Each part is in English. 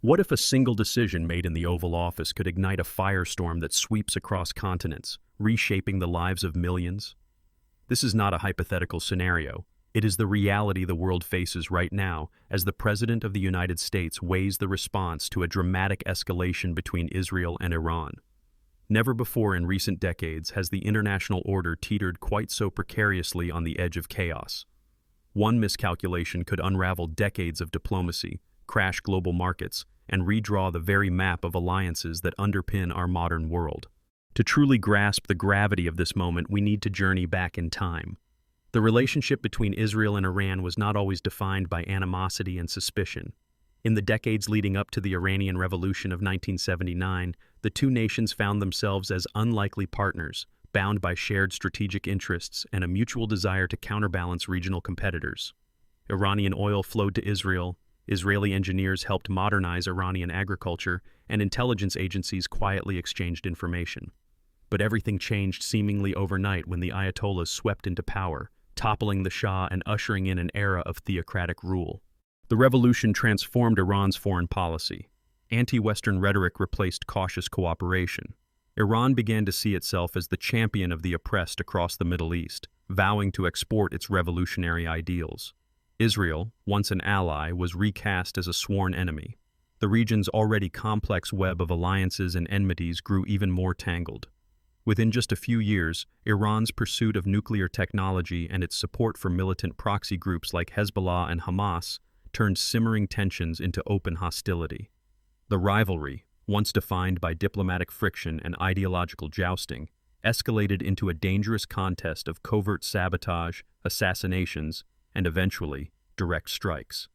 What if a single decision made in the Oval Office could ignite a firestorm that sweeps across continents, reshaping the lives of millions? This is not a hypothetical scenario. It is the reality the world faces right now as the President of the United States weighs the response to a dramatic escalation between Israel and Iran. Never before in recent decades has the international order teetered quite so precariously on the edge of chaos. One miscalculation could unravel decades of diplomacy, crash global markets, and redraw the very map of alliances that underpin our modern world. To truly grasp the gravity of this moment, we need to journey back in time. The relationship between Israel and Iran was not always defined by animosity and suspicion. In the decades leading up to the Iranian Revolution of 1979, the two nations found themselves as unlikely partners, bound by shared strategic interests and a mutual desire to counterbalance regional competitors. Iranian oil flowed to Israel, Israeli engineers helped modernize Iranian agriculture, and intelligence agencies quietly exchanged information. But everything changed seemingly overnight when the Ayatollahs swept into power, toppling the Shah and ushering in an era of theocratic rule. The revolution transformed Iran's foreign policy. Anti-Western rhetoric replaced cautious cooperation. Iran began to see itself as the champion of the oppressed across the Middle East, vowing to export its revolutionary ideals. Israel, once an ally, was recast as a sworn enemy. The region's already complex web of alliances and enmities grew even more tangled. Within just a few years, Iran's pursuit of nuclear technology and its support for militant proxy groups like Hezbollah and Hamas turned simmering tensions into open hostility. The rivalry, once defined by diplomatic friction and ideological jousting, escalated into a dangerous contest of covert sabotage, assassinations, and eventually, direct strikes.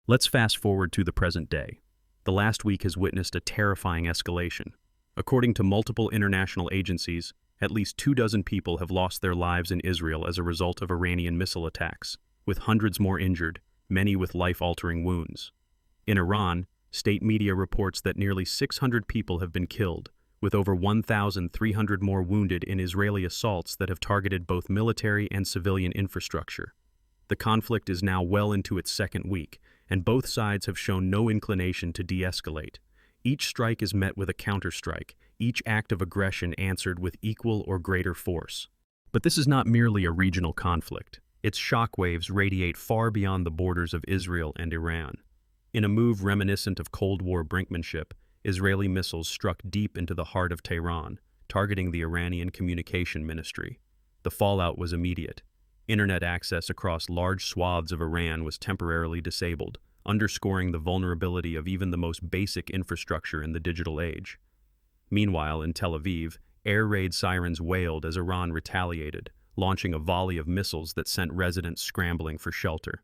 Let's fast forward to the present day. The last week has witnessed a terrifying escalation. According to multiple international agencies, at least 24 people have lost their lives in Israel as a result of Iranian missile attacks, with hundreds more injured, many with life-altering wounds. In Iran, state media reports that nearly 600 people have been killed, with over 1,300 more wounded in Israeli assaults that have targeted both military and civilian infrastructure. The conflict is now well into its second week, and both sides have shown no inclination to de-escalate. Each strike is met with a counterstrike, each act of aggression answered with equal or greater force. But this is not merely a regional conflict. Its shockwaves radiate far beyond the borders of Israel and Iran. In a move reminiscent of Cold War brinkmanship, Israeli missiles struck deep into the heart of Tehran, targeting the Iranian communication ministry. The fallout was immediate. Internet access across large swaths of Iran was temporarily disabled, underscoring the vulnerability of even the most basic infrastructure in the digital age. Meanwhile, in Tel Aviv, air raid sirens wailed as Iran retaliated, launching a volley of missiles that sent residents scrambling for shelter.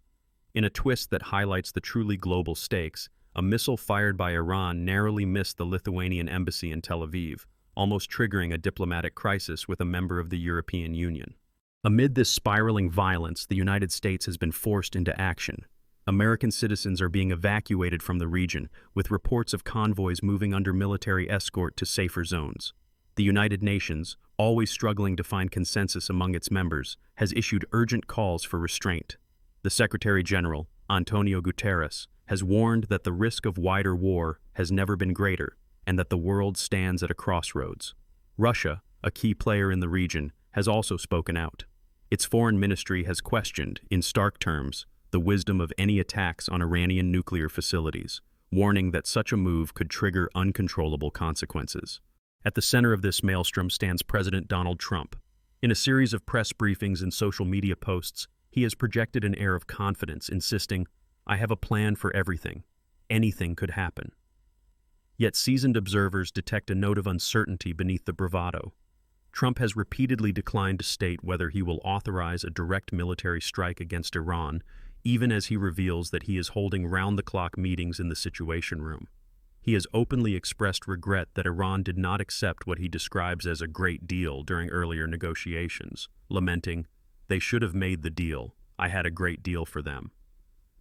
In a twist that highlights the truly global stakes, a missile fired by Iran narrowly missed the Lithuanian embassy in Tel Aviv, almost triggering a diplomatic crisis with a member of the European Union. Amid this spiraling violence, the United States has been forced into action. American citizens are being evacuated from the region, with reports of convoys moving under military escort to safer zones. The United Nations, always struggling to find consensus among its members, has issued urgent calls for restraint. The Secretary General, Antonio Guterres, has warned that the risk of wider war has never been greater, and that the world stands at a crossroads. Russia, a key player in the region, has also spoken out. Its foreign ministry has questioned, in stark terms, the wisdom of any attacks on Iranian nuclear facilities, warning that such a move could trigger uncontrollable consequences. At the center of this maelstrom stands President Donald Trump. In a series of press briefings and social media posts, he has projected an air of confidence, insisting, "I have a plan for everything. Anything could happen." Yet seasoned observers detect a note of uncertainty beneath the bravado. Trump has repeatedly declined to state whether he will authorize a direct military strike against Iran, even as he reveals that he is holding round-the-clock meetings in the Situation Room. He has openly expressed regret that Iran did not accept what he describes as a great deal during earlier negotiations, lamenting, "They should have made the deal. I had a great deal for them."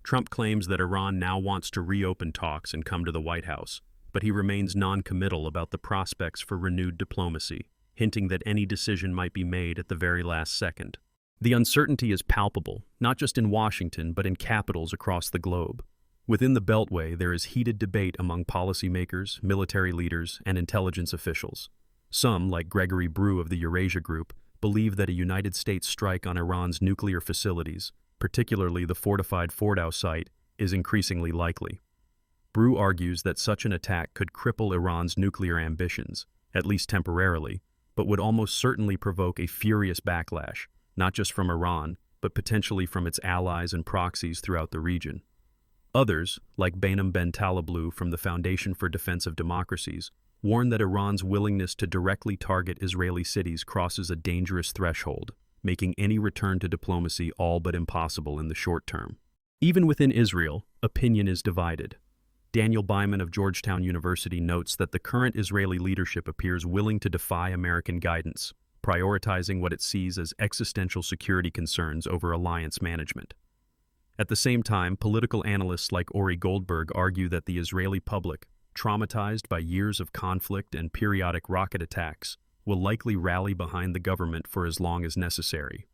Trump claims that Iran now wants to reopen talks and come to the White House, but he remains non-committal about the prospects for renewed diplomacy, hinting that any decision might be made at the very last second. The uncertainty is palpable, not just in Washington, but in capitals across the globe. Within the Beltway, there is heated debate among policymakers, military leaders, and intelligence officials. Some, like Gregory Brew of the Eurasia Group, believe that a United States strike on Iran's nuclear facilities, particularly the fortified Fordow site, is increasingly likely. Brew argues that such an attack could cripple Iran's nuclear ambitions, at least temporarily, but would almost certainly provoke a furious backlash, not just from Iran, but potentially from its allies and proxies throughout the region. Others, like Bainam Ben Taleblu from the Foundation for Defense of Democracies, warn that Iran's willingness to directly target Israeli cities crosses a dangerous threshold, making any return to diplomacy all but impossible in the short term. Even within Israel, opinion is divided. Daniel Byman of Georgetown University notes that the current Israeli leadership appears willing to defy American guidance, prioritizing what it sees as existential security concerns over alliance management. At the same time, political analysts like Ori Goldberg argue that the Israeli public, traumatized by years of conflict and periodic rocket attacks, will likely rally behind the government for as long as necessary.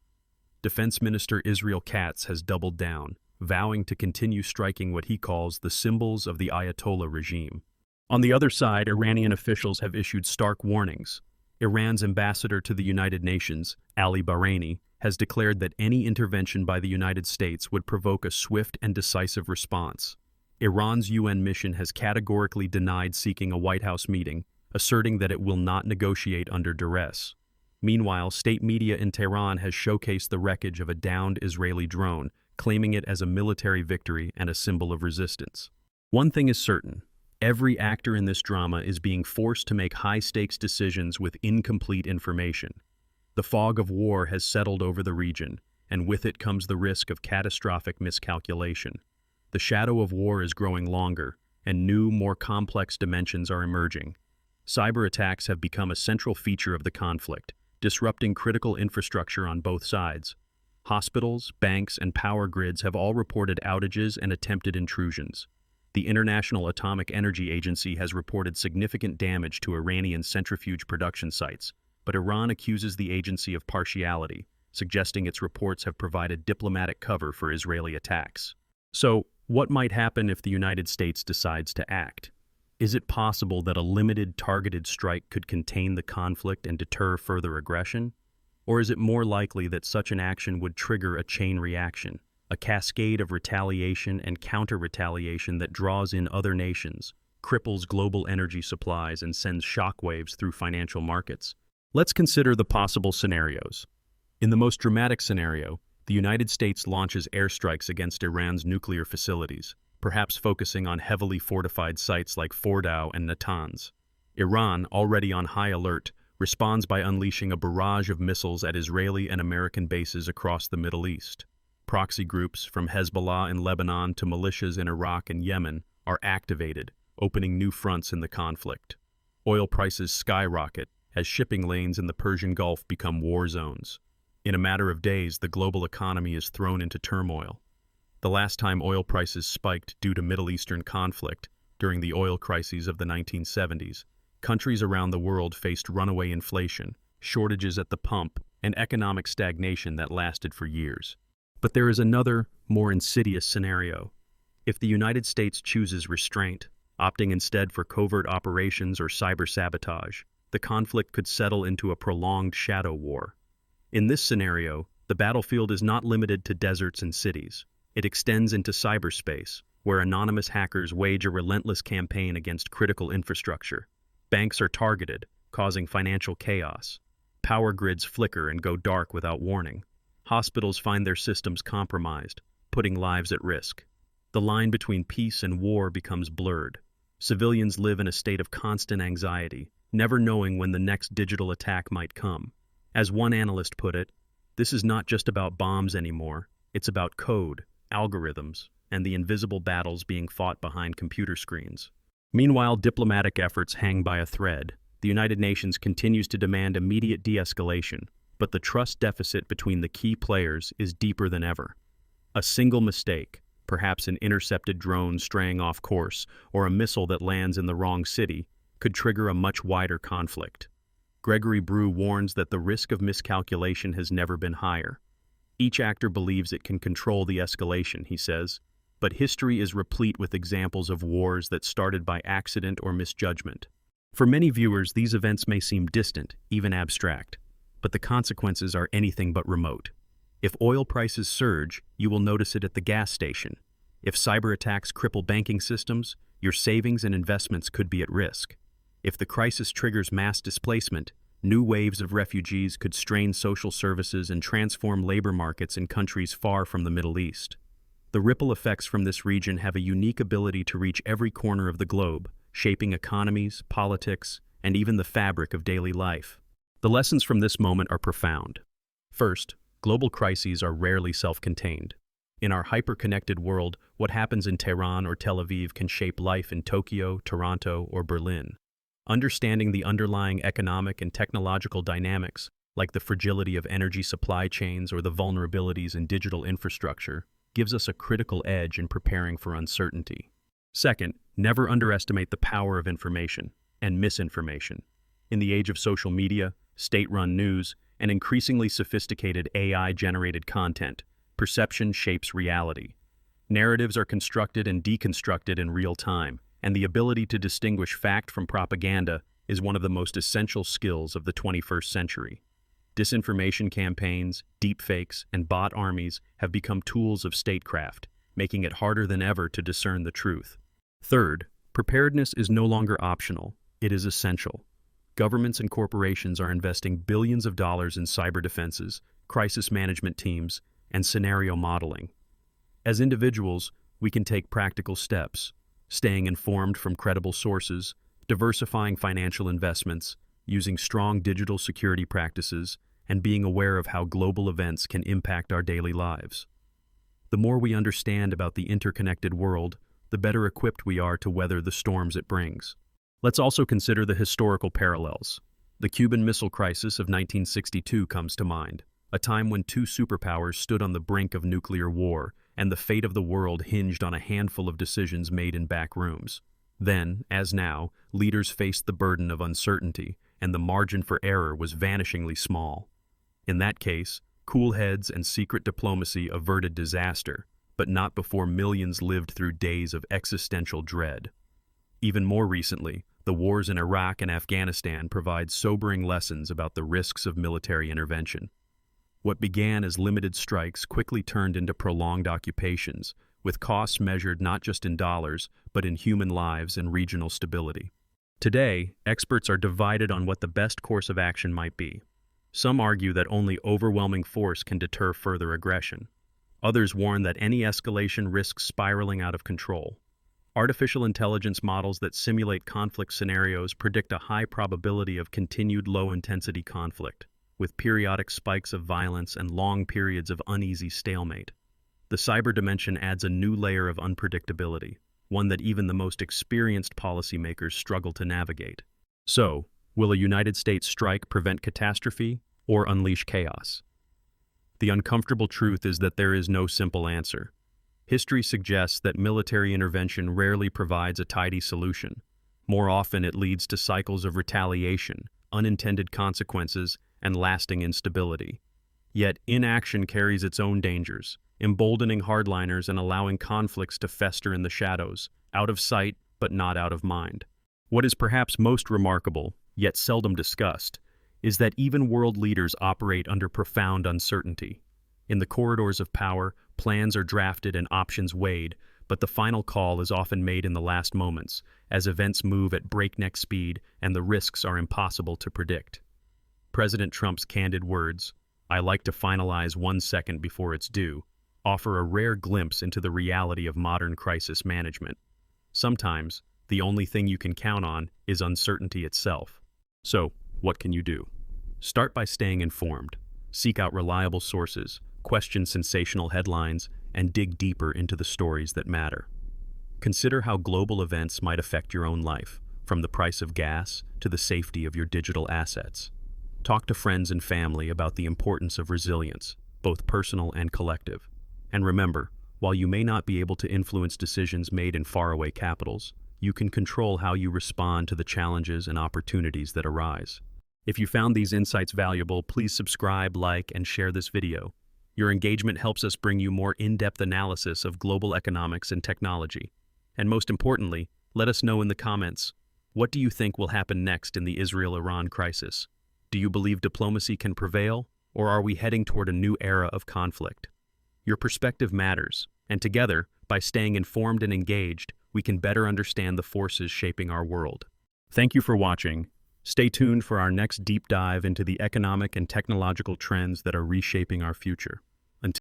Defense Minister Israel Katz has doubled down, vowing to continue striking what he calls the symbols of the Ayatollah regime. On the other side, Iranian officials have issued stark warnings. Iran's ambassador to the United Nations, Ali Bahraini, has declared that any intervention by the United States would provoke a swift and decisive response. Iran's UN mission has categorically denied seeking a White House meeting, asserting that it will not negotiate under duress. Meanwhile, state media in Tehran has showcased the wreckage of a downed Israeli drone, claiming it as a military victory and a symbol of resistance. One thing is certain: every actor in this drama is being forced to make high-stakes decisions with incomplete information. The fog of war has settled over the region, and with it comes the risk of catastrophic miscalculation. The shadow of war is growing longer, and new, more complex dimensions are emerging. Cyber attacks have become a central feature of the conflict, disrupting critical infrastructure on both sides. Hospitals, banks, and power grids have all reported outages and attempted intrusions. The International Atomic Energy Agency has reported significant damage to Iranian centrifuge production sites, but Iran accuses the agency of partiality, suggesting its reports have provided diplomatic cover for Israeli attacks. So, what might happen if the United States decides to act? Is it possible that a limited, targeted strike could contain the conflict and deter further aggression? Or is it more likely that such an action would trigger a chain reaction, a cascade of retaliation and counter-retaliation that draws in other nations, cripples global energy supplies, and sends shockwaves through financial markets? Let's consider the possible scenarios. In the most dramatic scenario, the United States launches airstrikes against Iran's nuclear facilities, perhaps focusing on heavily fortified sites like Fordow and Natanz. Iran, already on high alert, responds by unleashing a barrage of missiles at Israeli and American bases across the Middle East. Proxy groups, from Hezbollah in Lebanon to militias in Iraq and Yemen, are activated, opening new fronts in the conflict. Oil prices skyrocket as shipping lanes in the Persian Gulf become war zones. In a matter of days, the global economy is thrown into turmoil. The last time oil prices spiked due to Middle Eastern conflict, during the oil crises of the 1970s, countries around the world faced runaway inflation, shortages at the pump, and economic stagnation that lasted for years. But there is another, more insidious scenario. If the United States chooses restraint, opting instead for covert operations or cyber sabotage, the conflict could settle into a prolonged shadow war. In this scenario, the battlefield is not limited to deserts and cities. It extends into cyberspace, where anonymous hackers wage a relentless campaign against critical infrastructure. Banks are targeted, causing financial chaos. Power grids flicker and go dark without warning. Hospitals find their systems compromised, putting lives at risk. The line between peace and war becomes blurred. Civilians live in a state of constant anxiety, never knowing when the next digital attack might come. As one analyst put it, this is not just about bombs anymore, it's about code, algorithms, and the invisible battles being fought behind computer screens. Meanwhile, diplomatic efforts hang by a thread. The United Nations continues to demand immediate de-escalation, but the trust deficit between the key players is deeper than ever. A single mistake, perhaps an intercepted drone straying off course or a missile that lands in the wrong city, could trigger a much wider conflict. Gregory Brew warns that the risk of miscalculation has never been higher. Each actor believes it can control the escalation, he says, but history is replete with examples of wars that started by accident or misjudgment. For many viewers, these events may seem distant, even abstract, but the consequences are anything but remote. If oil prices surge, you will notice it at the gas station. If cyber attacks cripple banking systems, your savings and investments could be at risk. If the crisis triggers mass displacement, new waves of refugees could strain social services and transform labor markets in countries far from the Middle East. The ripple effects from this region have a unique ability to reach every corner of the globe, shaping economies, politics, and even the fabric of daily life. The lessons from this moment are profound. First, global crises are rarely self-contained. In our hyper-connected world, what happens in Tehran or Tel Aviv can shape life in Tokyo, Toronto, or Berlin. Understanding the underlying economic and technological dynamics, like the fragility of energy supply chains or the vulnerabilities in digital infrastructure, gives us a critical edge in preparing for uncertainty. Second, never underestimate the power of information and misinformation. In the age of social media, state-run news, and increasingly sophisticated AI-generated content, perception shapes reality. Narratives are constructed and deconstructed in real time, and the ability to distinguish fact from propaganda is one of the most essential skills of the 21st century. Disinformation campaigns, deepfakes, and bot armies have become tools of statecraft, making it harder than ever to discern the truth. Third, preparedness is no longer optional, it is essential. Governments and corporations are investing billions of dollars in cyber defenses, crisis management teams, and scenario modeling. As individuals, we can take practical steps, staying informed from credible sources, diversifying financial investments, using strong digital security practices, and being aware of how global events can impact our daily lives. The more we understand about the interconnected world, the better equipped we are to weather the storms it brings. Let's also consider the historical parallels. The Cuban Missile Crisis of 1962 comes to mind, a time when two superpowers stood on the brink of nuclear war, and the fate of the world hinged on a handful of decisions made in back rooms. Then, as now, leaders faced the burden of uncertainty, and the margin for error was vanishingly small. In that case, cool heads and secret diplomacy averted disaster, but not before millions lived through days of existential dread. Even more recently, the wars in Iraq and Afghanistan provide sobering lessons about the risks of military intervention. What began as limited strikes quickly turned into prolonged occupations, with costs measured not just in dollars, but in human lives and regional stability. Today, experts are divided on what the best course of action might be. Some argue that only overwhelming force can deter further aggression. Others warn that any escalation risks spiraling out of control. Artificial intelligence models that simulate conflict scenarios predict a high probability of continued low-intensity conflict, with periodic spikes of violence and long periods of uneasy stalemate. The cyber dimension adds a new layer of unpredictability, one that even the most experienced policymakers struggle to navigate. So, will a United States strike prevent catastrophe or unleash chaos? The uncomfortable truth is that there is no simple answer. History suggests that military intervention rarely provides a tidy solution. More often, it leads to cycles of retaliation, unintended consequences, and lasting instability. Yet, inaction carries its own dangers, emboldening hardliners and allowing conflicts to fester in the shadows, out of sight but not out of mind. What is perhaps most remarkable, yet seldom discussed, is that even world leaders operate under profound uncertainty. In the corridors of power, plans are drafted and options weighed, but the final call is often made in the last moments, as events move at breakneck speed and the risks are impossible to predict. President Trump's candid words, "I like to finalize 1 second before it's due," offer a rare glimpse into the reality of modern crisis management. Sometimes, the only thing you can count on is uncertainty itself. So, what can you do? Start by staying informed. Seek out reliable sources, question sensational headlines, and dig deeper into the stories that matter. Consider how global events might affect your own life, from the price of gas to the safety of your digital assets. Talk to friends and family about the importance of resilience, both personal and collective. And remember, while you may not be able to influence decisions made in faraway capitals, you can control how you respond to the challenges and opportunities that arise. If you found these insights valuable, please subscribe, like, and share this video. Your engagement helps us bring you more in-depth analysis of global economics and technology. And most importantly, let us know in the comments, what do you think will happen next in the Israel-Iran crisis? Do you believe diplomacy can prevail, or are we heading toward a new era of conflict? Your perspective matters, and together, by staying informed and engaged, we can better understand the forces shaping our world. Thank you for watching. Stay tuned for our next deep dive into the economic and technological trends that are reshaping our future. Until